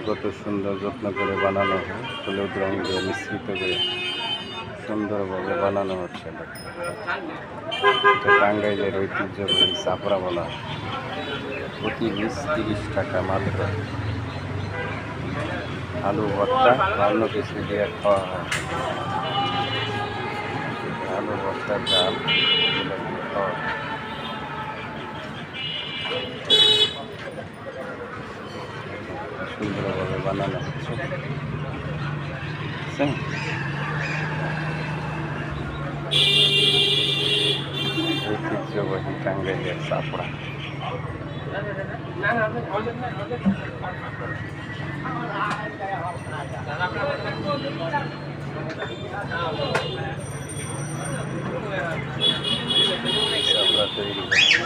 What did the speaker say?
কত সুন্দর যত্ন করে বানানো হয়, হলুদ রং দিয়ে মিশ্রিত করে সুন্দরভাবে বানানো হচ্ছে। এটা টাঙ্গাইলের ঐতিহ্যবাহী চাপড়া বলা হয়। প্রতি 20-30 টাকা মাত্র। আলু ভর্তা অন্য কিছু দিয়ে খাওয়া হয়। আলু ভর্তার ডাল খাওয়া হয়। সুন্দরভাবে বানানো হচ্ছে। ঐতিহ্যবাহী টাঙ্গাইলের চাপড়া। চাপড়া তৈরি হচ্ছে।